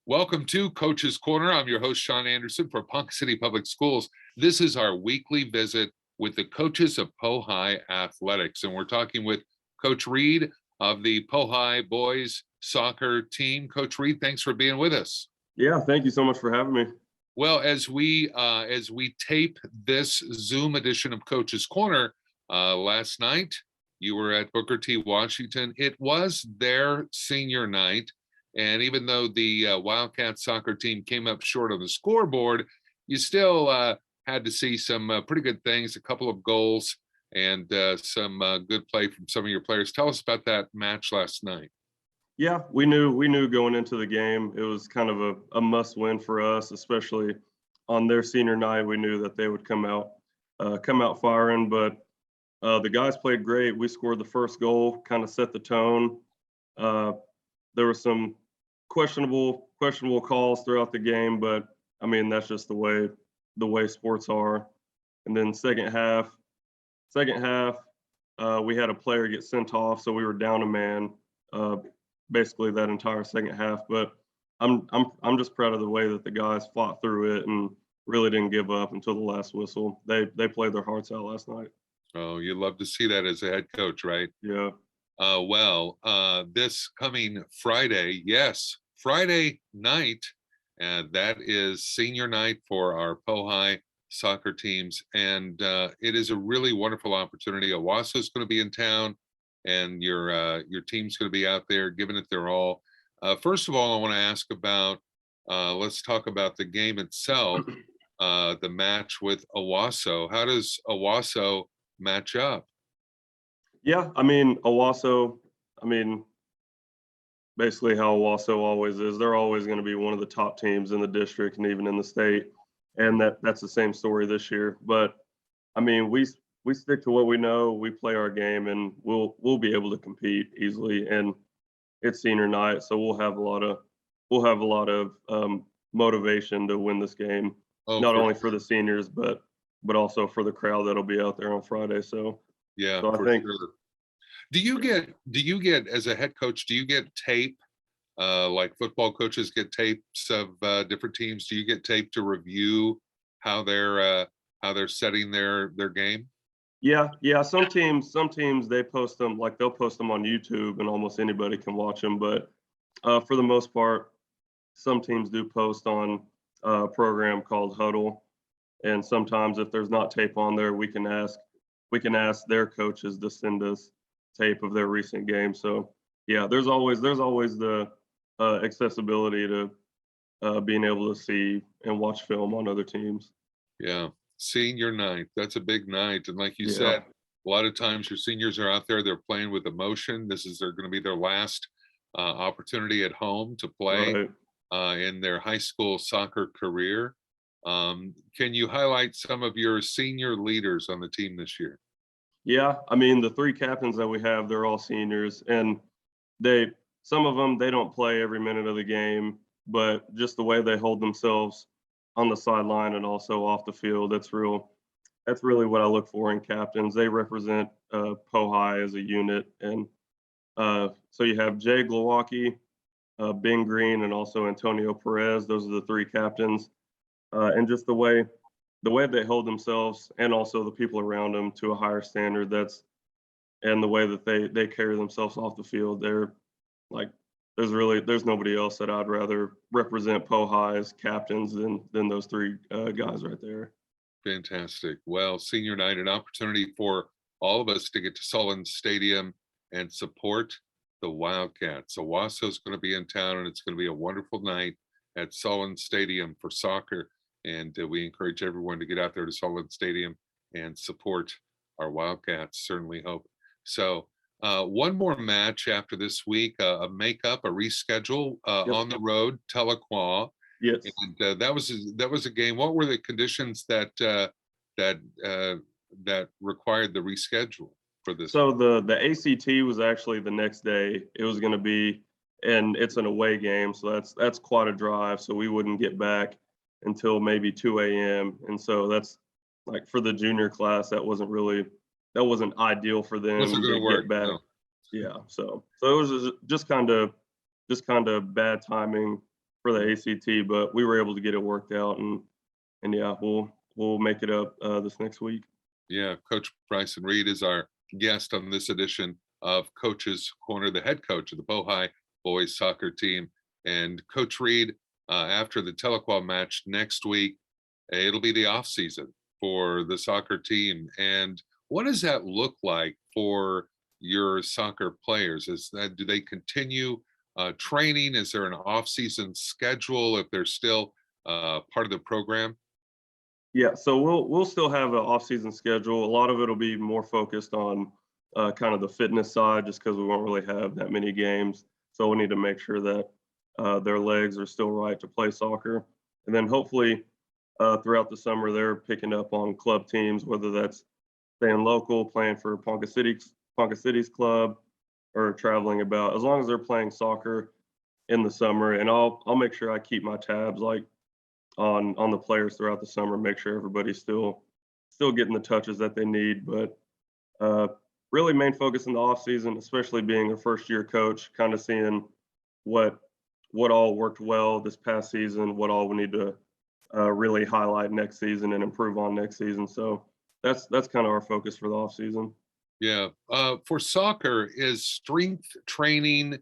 Welcome to Coach's Corner. I'm your host, Sean Anderson for Ponca City Public Schools. This is our weekly visit with the coaches of Pohai Athletics, and we're talking with Coach Reed of the Pohai boys soccer team. Coach Reed, thanks for being with us. Yeah, thank you so much for having me. Well, as we tape this Zoom edition of Coach's Corner, last night you were at Booker T. Washington. It was their senior night. And even though the Wildcats soccer team came up short on the scoreboard, you still had to see some pretty good things, a couple of goals, and some good play from some of your players. Tell us about that match last night. Yeah, we knew going into the game it was kind of a must win for us, especially on their senior night. We knew that they would come out firing, but the guys played great. We scored the first goal, kind of set the tone. There were some questionable calls throughout the game, but I mean that's just the way sports are. And then second half, we had a player get sent off, so we were down a man basically that entire second half. But I'm just proud of the way that the guys fought through it and really didn't give up until the last whistle. They played their hearts out last night. Oh, you love to see that as a head coach, right? Yeah. This coming Friday, yes, Friday night, and that is senior night for our Pohai soccer teams. And it is a really wonderful opportunity. Owasso is going to be in town, and your team's going to be out there giving it their all. First of all, I want to ask about, let's talk about the game itself, the match with Owasso. How does Owasso match up? Yeah, I mean, Owasso, basically how Owasso always is. They're always going to be one of the top teams in the district and even in the state. And that's the same story this year. But I mean, we stick to what we know. We play our game, and we'll be able to compete easily. And it's senior night, so we'll have a lot of motivation to win this game. Not only for the seniors, but also for the crowd that'll be out there on Friday. So yeah, so I think. Sure. Do you get as a head coach, do you get tape like football coaches get tapes of different teams? Do you get tape to review how they're setting their game? Yeah. Some teams they post them, like they'll post them on YouTube and almost anybody can watch them. But for the most part, some teams do post on a program called Huddle. And sometimes if there's not tape on there, we can ask their coaches to send us tape of their recent game. So yeah, there's always the accessibility to being able to see and watch film on other teams. Yeah, senior night, that's a big night, and like you Yeah. said, a lot of times your seniors are out there, they're playing with emotion. They're going to be their last opportunity at home to play in their high school soccer career. Can you highlight some of your senior leaders on the team this year? Yeah, I mean, the three captains that we have, they're all seniors, and some of them, they don't play every minute of the game, but just the way they hold themselves on the sideline and also off the field, that's really what I look for in captains. They represent Pohai as a unit. And so you have Jay Glowacki, Ben Green, and also Antonio Perez. Those are the three captains. And just the way they hold themselves and also the people around them to a higher standard, and the way that they carry themselves off the field, they're like, there's nobody else that I'd rather represent Pohai as captains than those three guys right there. Fantastic. Well, senior night, an opportunity for all of us to get to Sullivan Stadium and support the Wildcats. So Owasso is going to be in town, and it's going to be a wonderful night at Sullivan Stadium for soccer. And we encourage everyone to get out there to Sullivan Stadium and support our Wildcats. Certainly hope so. One more match after this week, a reschedule on the road, Tahlequah. Yes. And that was a game. What were the conditions that required the reschedule for this? So the ACT was actually the next day. It was going to be, and it's an away game, so that's quite a drive. So we wouldn't get back until maybe 2 a.m. And so that's like for the junior class, that wasn't ideal for them to get back. No. Yeah. So it was just kind of bad timing for the ACT, but we were able to get it worked out, and yeah, we'll make it up this next week. Yeah, Coach Bryson Reed is our guest on this edition of Coach's Corner, the head coach of the Bohai boys soccer team. And Coach Reed, after the Telequal match next week, it'll be the off season for the soccer team. And what does that look like for your soccer players? Do they continue training? Is there an off season schedule if they're still part of the program? Yeah, so we'll still have an off-season schedule. A lot of it'll be more focused on kind of the fitness side, just because we won't really have that many games. So we need to make sure that their legs are still right to play soccer. And then hopefully throughout the summer, they're picking up on club teams, whether that's staying local, playing for Ponca City's club, or traveling about. As long as they're playing soccer in the summer, and I'll make sure I keep my tabs like on the players throughout the summer, make sure everybody's still getting the touches that they need. But really main focus in the off season, especially being a first year coach, kind of seeing what all worked well this past season, what all we need to really highlight next season and improve on next season. So that's kind of our focus for the off season. Yeah. For soccer, is strength training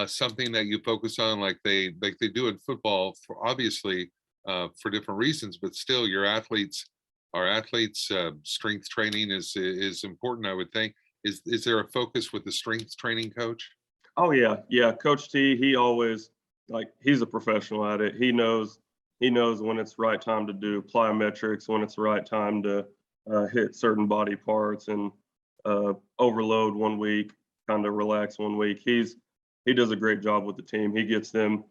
something that you focus on like they do in football, for obviously for different reasons, but still our athletes strength training is important, I would think. Is there a focus with the strength training coach? Oh yeah. Coach T, he always, like, he's a professional at it. He knows when it's right time to do plyometrics, when it's the right time to hit certain body parts, and overload one week, kind of relax one week. He does a great job with the team. He gets them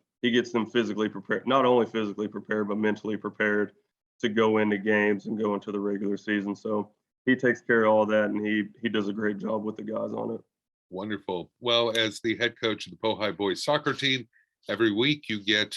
physically prepared, not only physically prepared, but mentally prepared to go into games and go into the regular season. So he takes care of all that, and he does a great job with the guys on it. Wonderful. Well, as the head coach of the Bohai boys soccer team, every week you get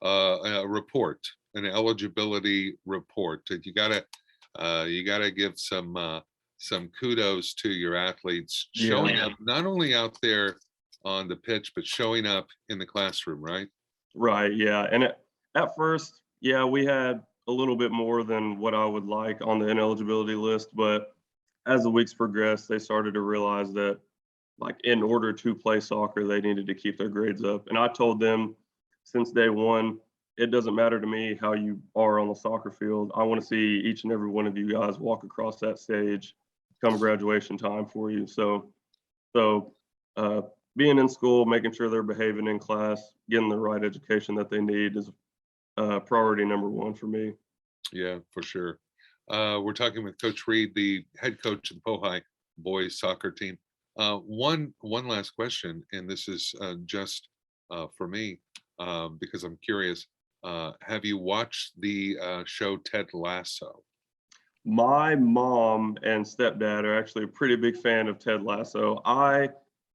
a report, an eligibility report. And you gotta give some kudos to your athletes showing Yeah. up not only out there on the pitch, but showing up in the classroom, right? Right. Yeah. And at first, yeah, we had a little bit more than what I would like on the ineligibility list, but as the weeks progressed, they started to realize that, like, in order to play soccer, they needed to keep their grades up. And I told them since day one, it doesn't matter to me how you are on the soccer field. I want to see each and every one of you guys walk across that stage come graduation time for you. So uh, being in school, making sure they're behaving in class, getting the right education that they need is priority number one for me. Yeah, for sure. We're talking with Coach Reed, the head coach of the Bohai boys soccer team. One last question, and this is just for me because I'm curious. Have you watched the show Ted Lasso? My mom and stepdad are actually a pretty big fan of Ted Lasso. I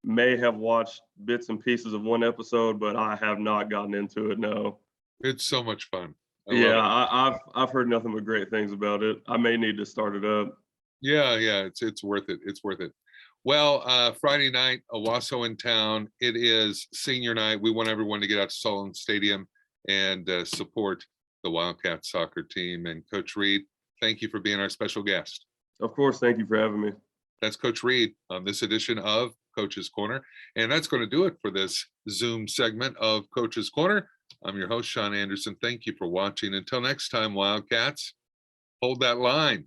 may have watched bits and pieces of one episode, but I have not gotten into it. No. It's so much fun. I love Yeah, it. I've heard nothing but great things about it. I may need to start it up. Yeah, it's worth it. It's worth it. Well, Friday night, Owasso in town. It is senior night. We want everyone to get out to Solon Stadium and support the Wildcat soccer team. And Coach Reed, thank you for being our special guest. Of course, thank you for having me. That's Coach Reed on this edition of Coach's Corner. And that's going to do it for this Zoom segment of Coach's Corner. I'm your host, Sean Anderson. Thank you for watching. Until next time, Wildcats, hold that line.